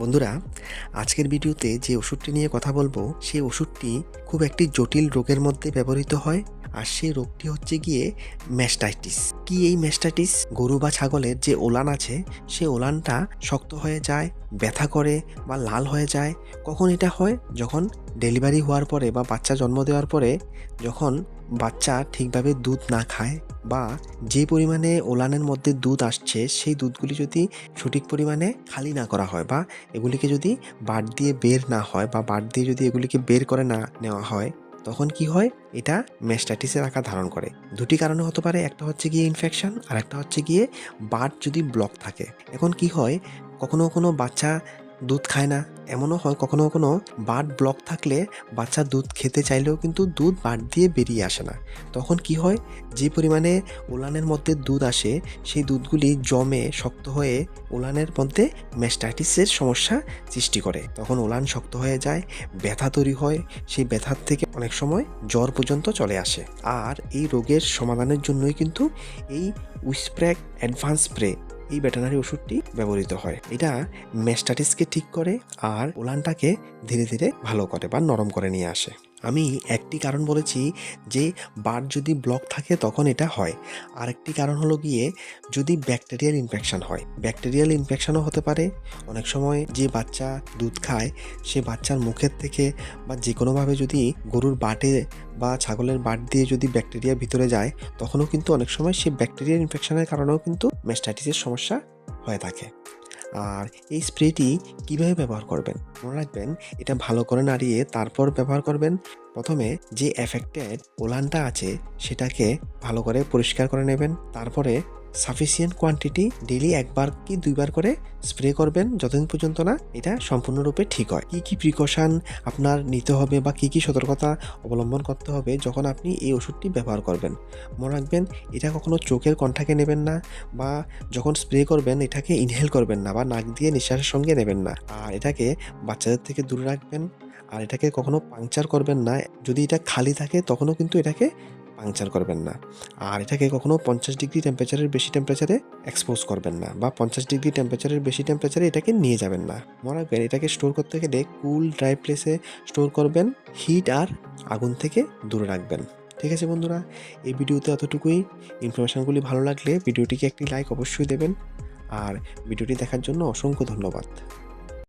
বন্ধুরা, আজকের ভিডিওতে যে ওষুধটি নিয়ে কথা বলবো সেই ওষুধটি খুব একটি জটিল রোগের মধ্যে ব্যবহৃত হয়। আর সেই রোগটি হচ্ছে গিয়ে ম্যাস্টাইটিস। কি এই ম্যাস্টাইটিস? গরু বা ছাগলের যে ওলান আছে সেই ওলানটা শক্ত হয়ে যায়, ব্যথা করে বা লাল হয়ে যায়। কখন এটা হয়? যখন ডেলিভারি হওয়ার পরে বা বাচ্চা জন্ম দেওয়ার পরে, যখন বাচ্চা ঠিকভাবে দুধ না খায় বা যে পরিমাণে ওলানের মধ্যে দুধ আসছে সেই দুধগুলি যদি সঠিক পরিমাণে খালি না করা হয় বা এগুলিকে যদি বাট দিয়ে বের না হয় বা বাট দিয়ে যদি এগুলিকে বের করে না নেওয়া হয়, তখন কি হয়? এটা ম্যাস্টাইটিসের আকার ধারণ করে। দুটি কারণে হতে পারে, একটা হচ্ছে গিয়ে ইনফেকশন আর একটা হচ্ছে গিয়ে বাট যদি ব্লক থাকে। এখন কি হয়, কখনো কখনো বাচ্চা দুধ খায় না, এমনও হয় কখনো কখনো বাট ব্লক থাকলে বাচ্চা দুধ খেতে চাইলেও কিন্তু দুধ বাট দিয়ে বেরিয়ে আসে না। তখন কি হয়, যে পরিমাণে ওলানের মধ্যে দুধ আসে সেই দুধগুলি জমে শক্ত হয়ে ওলানের মধ্যে ম্যাস্টাইটিসের সমস্যা সৃষ্টি করে। তখন ওলান শক্ত হয়ে যায়, ব্যথা তৈরি হয়, সেই ব্যথার থেকে অনেক সময় জ্বর পর্যন্ত চলে আসে। আর এই রোগের সমাধানের জন্যই কিন্তু এই উইসপ্রেক অ্যাডভান্স স্প্রে, এই ভেটেরিনারি ওষুধটি ব্যবহৃত হয়। এটা ম্যাস্টাইটিসকে ঠিক করে আর ওলানটাকে ধীরে ধীরে ভালো করে বা নরম করে নিয়ে আসে। আমি একটি কারণ বলেছি যে বাট যদি ব্লক থাকে তখন এটা হয়। আরেকটি কারণ হলো গিয়ে যদি ব্যাকটেরিয়াল ইনফেকশন হয়। ব্যাকটেরিয়াল ইনফেকশনও হতে পারে। অনেক সময় যে বাচ্চা দুধ খায় সে বাচ্চার মুখের থেকে বা যে কোনোভাবে যদি গরুর বাটে বা ছাগলের বাট দিয়ে যদি ব্যাকটেরিয়া ভিতরে যায়, তখনও কিন্তু অনেক সময় সেই ব্যাকটেরিয়াল ইনফেকশনের কারণেও কিন্তু ম্যাস্টাইটিসের সমস্যা হয়ে থাকে। আর এই স্প্রেটি কীভাবে ব্যবহার করবেন? মনে রাখবেন, এটা ভালো করে নাড়িয়ে তারপর ব্যবহার করবেন। প্রথমে যে এফেক্টেড ওলানটা আছে সেটাকে ভালো করে পরিষ্কার করে নেবেন। তারপরে সাফিসিয়েন্ট কোয়ান্টিটি ডেইলি ১ বার কি ২ বার করে স্প্রে করবেন যতদিন পর্যন্ত না এটা সম্পূর্ণরূপে ঠিক হয়। কী প্রিকশন আপনার নিতে হবে বা কী সতর্কতা অবলম্বন করতে হবে যখন আপনি এই ওষুধটি ব্যবহার করবেন? মনে রাখবেন, এটা কখনো চোখের কন্টাক্টে নেবেন না বা যখন স্প্রে করবেন এটাকে ইনহেল করবেন না বা নাক দিয়ে নিঃশ্বাসের সঙ্গে নেবেন না। আর এটাকে বাচ্চাদের থেকে দূরে রাখবেন। আর এটাকে কখনো পাংচার করবেন না। যদি এটা খালি থাকে তখনও কিন্তু এটাকে পাংচার করবেন না। আর এটাকে কখনো ৫০ ডিগ্রি টেম্পারেচারের বেশি টেম্পারেচারে এক্সপোজ করবেন না বা ৫০ ডিগ্রি টেম্পারেচারের বেশি টেম্পারেচারে এটাকে নিয়ে যাবেন না। মনে রাখবেন, এটাকে স্টোর করতে গেলে কুল ড্রাই প্লেসে স্টোর করবেন। হিট আর আগুন থেকে দূরে রাখবেন। ঠিক আছে বন্ধুরা, এই ভিডিওতে এতটুকুই। ইনফরমেশনগুলি ভালো লাগলে ভিডিওটিকে একটি লাইক অবশ্যই দেবেন। আর ভিডিওটি দেখার জন্য অসংখ্য ধন্যবাদ।